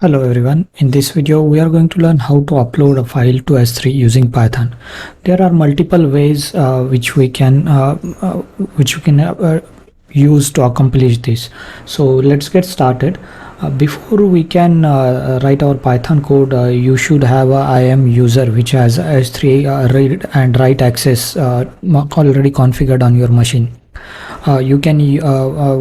Hello everyone, in this video we are going to learn how to upload a file to S3 using Python. There are multiple ways which we can use to accomplish this. So let's get started. Before we can write our Python code, you should have a IAM user which has S3 read and write access already configured on your machine. You can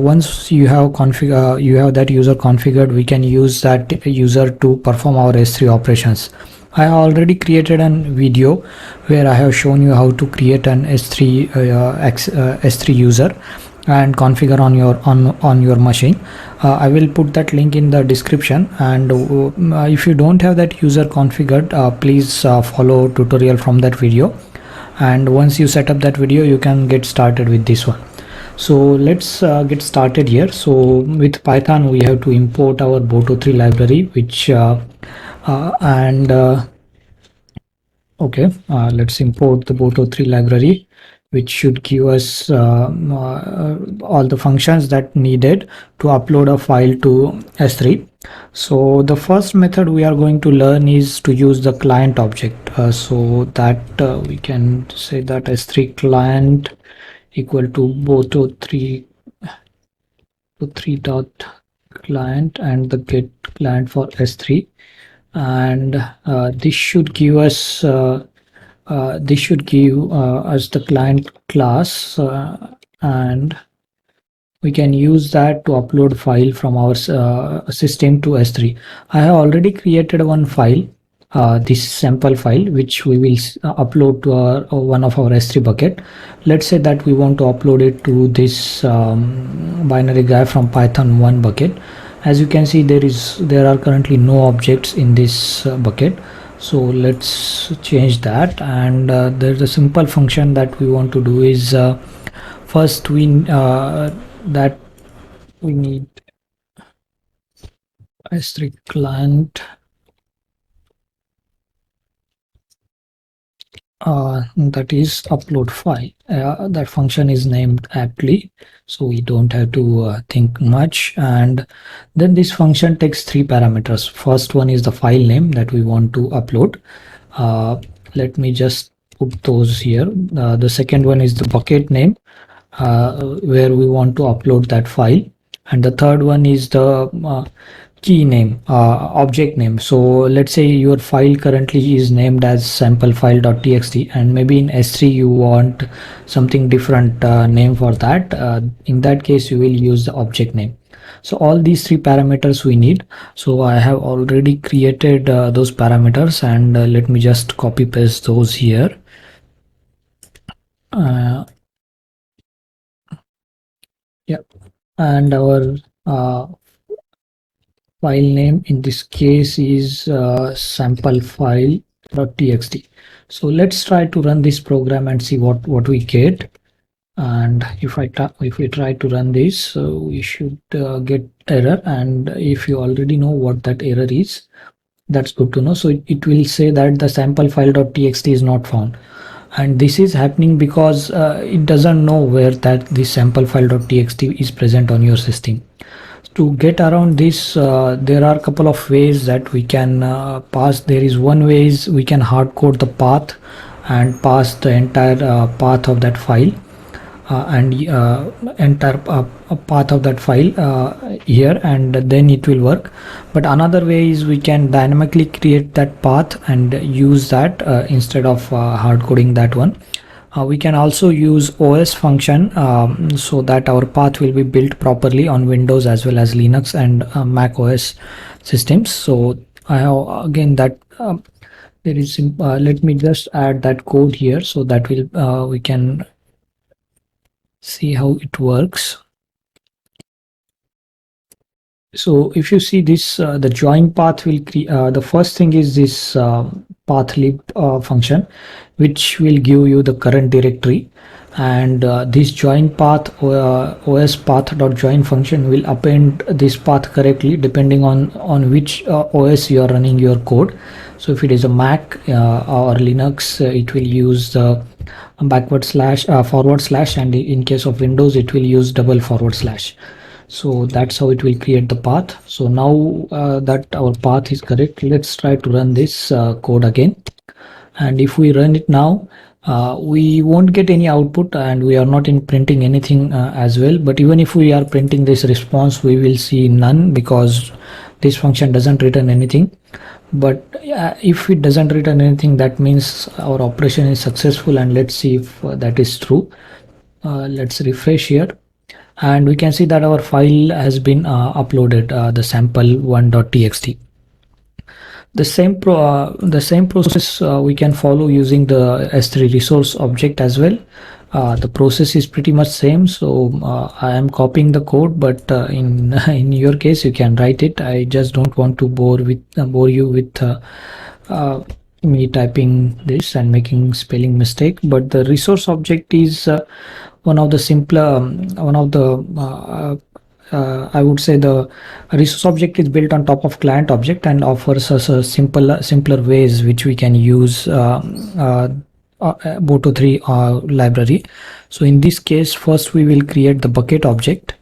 once you have that user configured, we can use that user to perform our S3 operations. I have already created a video where I have shown you how to create an S3 user and configure on your machine. I will put that link in the description, and if you don't have that user configured, please follow tutorial from that video, and once you set up that video you can get started with this one. So let's get started here. So with Python we have to import our boto3 library, which let's import the boto3 library, which should give us all the functions that needed to upload a file to S3. So the first method we are going to learn is to use the client object, so that we can say that S3 client equal to boto3 dot client and the get client for S3, and this should give us the client class, and we can use that to upload file from our system to S3. I have already created one file, this sample file, which we will upload to one of our S3 bucket. Let's say that we want to upload it to this binary guy from Python 1 bucket. As you can see, there are currently no objects in this bucket. So let's change that, and there's a simple function that we want to do is first we need S3 client that is upload file. That function is named aptly, so we don't have to think much. And then this function takes three parameters. First one is the file name that we want to upload. Let me just put those here. The second one is the bucket name, where we want to upload that file, and the third one is the key name, object name. So let's say your file currently is named as samplefile.txt, and maybe in S3 you want something different name for that. In that case you will use the object name. So all these three parameters we need. So I have already created those parameters, and let me just copy paste those here. And our file name in this case is samplefile.txt. So let's try to run this program and see what we get. And if we try to run this, we should get error. And if you already know what that error is, that's good to know. So it will say that the samplefile.txt is not found, and this is happening because it doesn't know where that this samplefile.txt is present on your system. To get around this, there are a couple of ways that we can pass. There is one way is we can hard code the path and pass the entire path of that file, path of that file here, and then it will work. But another way is we can dynamically create that path and use that instead of hard coding that one. We can also use OS function so that our path will be built properly on Windows as well as Linux and Mac OS systems. So I have again that there is let me just add that code here so that we can see how it works. So if you see this, the join path will the first thing is this pathlib function, which will give you the current directory, and this join path os path.join function will append this path correctly depending on which OS you are running your code. So if it is a Mac or Linux, it will use the forward slash, and in case of Windows it will use double forward slash. So that's how it will create the path. So now that our path is correct, let's try to run this code again. And if we run it now, we won't get any output, and we are not in printing anything as well. But even if we are printing this response, we will see none, because this function doesn't return anything. But if it doesn't return anything, that means our operation is successful. And let's see if that is true. Let's refresh here, and we can see that our file has been uploaded, the sample1.txt. The same process we can follow using the S3 resource object as well. The process is pretty much same. So I am copying the code, but in in your case you can write it. I just don't want to bore you with me typing this and making spelling mistake. But the resource object is one of the simpler, one of the I would say the resource object is built on top of client object and offers us a simpler ways which we can use Boto3 library. So in this case, first we will create the bucket object,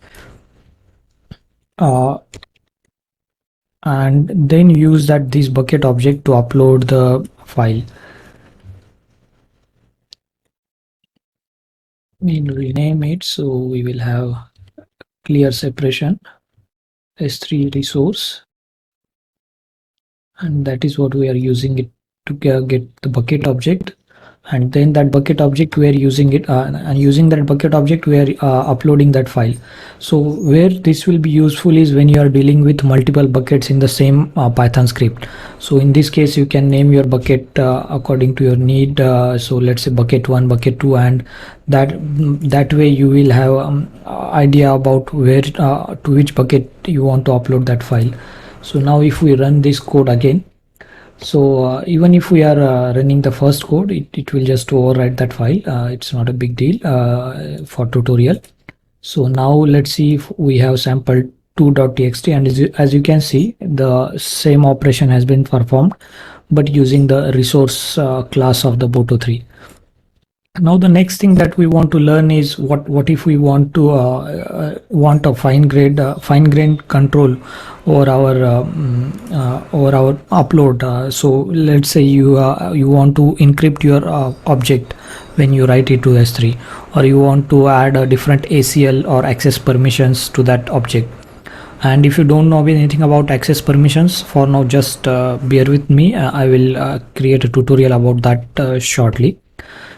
and then use this bucket object to upload the file. We'll rename it, so we will have clear separation S3 resource, and that is what we are using it to get the bucket object. And then that bucket object we are using it, and using that bucket object we are uploading that file. So where this will be useful is when you are dealing with multiple buckets in the same Python script. So in this case you can name your bucket according to your need. So let's say bucket 1, bucket 2, and that way you will have idea about where to which bucket you want to upload that file. So now if we run this code again, so even if we are running the first code, it will just overwrite that file. It's not a big deal for tutorial. So now let's see if we have sample2.txt, and as you can see, the same operation has been performed, but using the resource class of the Boto3. Now the next thing that we want to learn is what if we want to want a fine grained control over our upload. So let's say you want to encrypt your object when you write it to S3, or you want to add a different ACL or access permissions to that object. And if you don't know anything about access permissions, for now just bear with me. I will create a tutorial about that shortly.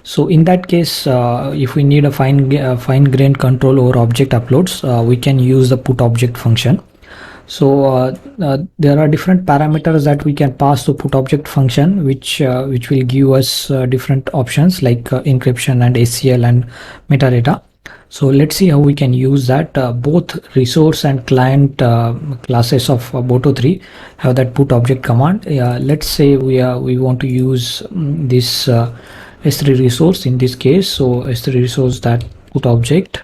So in that case, if we need a fine-grained control over object uploads, we can use the put object function. So there are different parameters that we can pass to put object function, which will give us different options like encryption and ACL and metadata. So let's see how we can use that. Both resource and client classes of Boto3 have that put object command. Let's say we want to use this S3 resource in this case. So S3 resource that put object,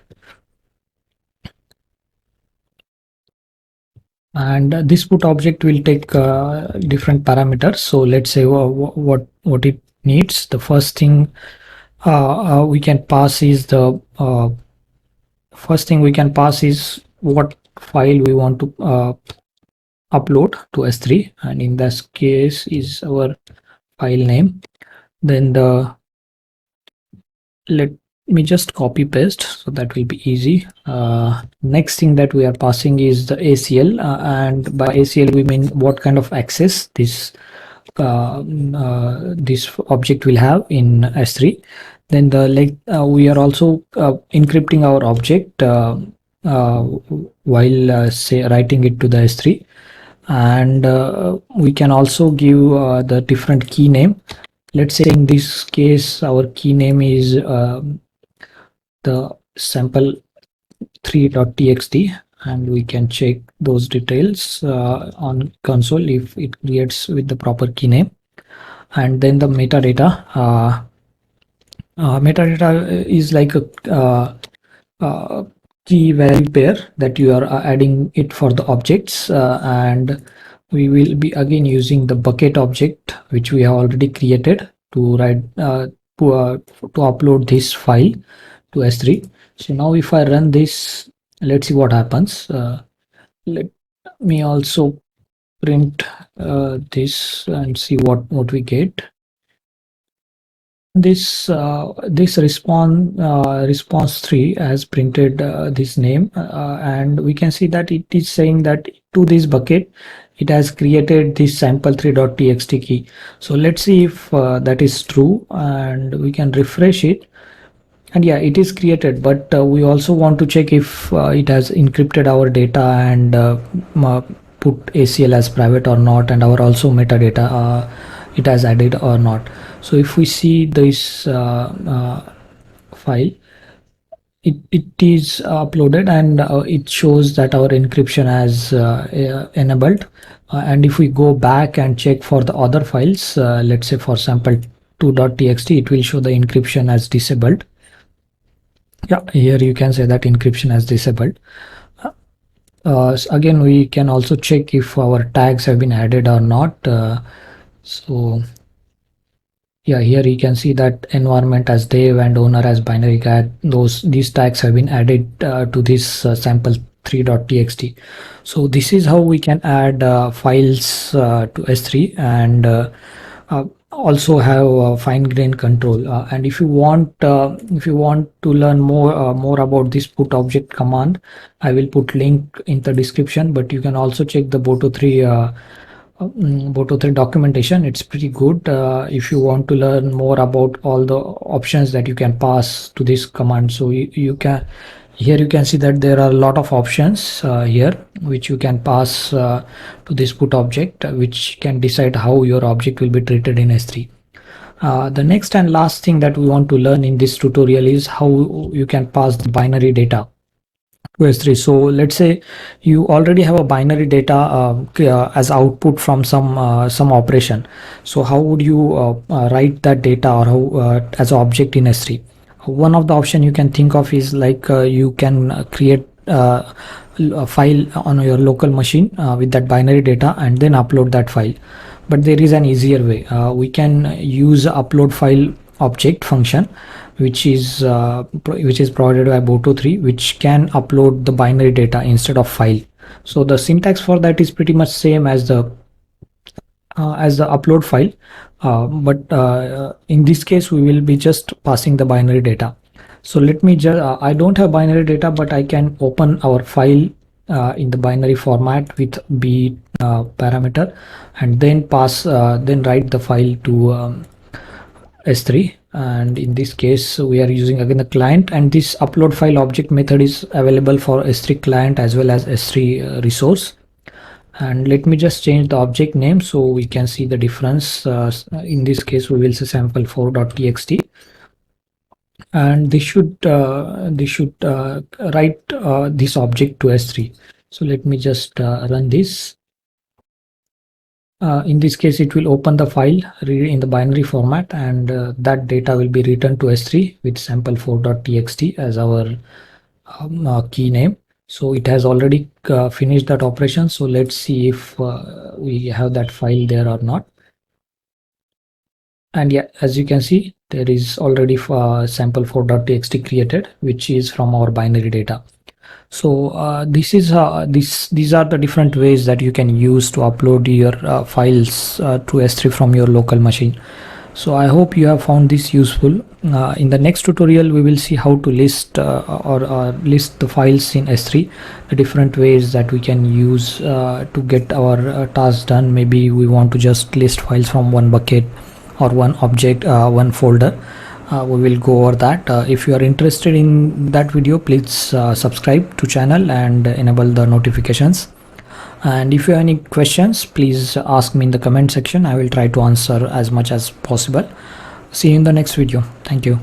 and this put object will take different parameters. So let's say what it needs. The first thing we can pass is what file we want to upload to S3, and in this case is our file name. Then let me just copy paste, so that will be easy. Next thing that we are passing is the ACL, and by ACL we mean what kind of access this object will have in S3. Then we are also encrypting our object while say writing it to the S3, and we can also give the different key name. Let's say in this case our key name is the sample3.txt, and we can check those details on console if it creates with the proper key name. And then the metadata. Metadata is like a key value pair that you are adding it for the objects, and we will be again using the bucket object which we have already created to write to upload this file to S3. So now if I run this Let's see what happens. Let me also print this and see what we get. This response 3 has printed this name, and we can see that it is saying that to this bucket it has created this sample3.txt key. So let's see if that is true, and we can refresh it. And yeah, it is created, but we also want to check if it has encrypted our data and put ACL as private or not, and our also metadata it has added or not. So if we see this file, it is uploaded, and it shows that our encryption has enabled. And if we go back and check for the other files, let's say for sample2.txt, it will show the encryption as disabled. Yeah, here you can say that encryption as disabled. Again, we can also check if our tags have been added or not. So yeah, here you can see that environment as dev and owner as binary cat. These tags have been added to this sample3.txt. So this is how we can add files to S3, and also have fine grained control. And if you want to learn more about this put object command, I will put link in the description. But you can also check the Boto3 documentation. It's pretty good if you want to learn more about all the options that you can pass to this command. So you can, here you can see that there are a lot of options here which you can pass to this put object, which can decide how your object will be treated in S3. The next and last thing that we want to learn in this tutorial is how you can pass the binary data to S3. So let's say you already have a binary data as output from some operation. So how would you write that data, or how as an object in S3? One of the option you can think of is like you can create a file on your local machine with that binary data and then upload that file. But there is an easier way. We can use upload file object function, which is provided by Boto3, which can upload the binary data instead of file. So the syntax for that is pretty much same as the upload file, but in this case we will be just passing the binary data. So let me just I don't have binary data, but I can open our file in the binary format with b parameter, and then then write the file to S3. And in this case we are using again the client, and this upload file object method is available for S3 client as well as S3 resource. And let me just change the object name so we can see the difference. In this case we will say sample4.txt, and this should write this object to S3. So let me just run this. In this case it will open the file in the binary format, and that data will be returned to S3 with sample4.txt as our key name. So it has already finished that operation. So let's see if we have that file there or not. And yeah, as you can see, there is already sample4.txt created, which is from our binary data. So these are the different ways that you can use to upload your files to S3 from your local machine. So I hope you have found this useful. In the next tutorial we will see how to list list the files in S3, the different ways that we can use to get our tasks done. Maybe we want to just list files from one bucket or one object, one folder. We will go over that. If you are interested in that video, please subscribe to channel and enable the notifications. And if you have any questions, please ask me in the comment section. I will try to answer as much as possible. See you in the next video. Thank you.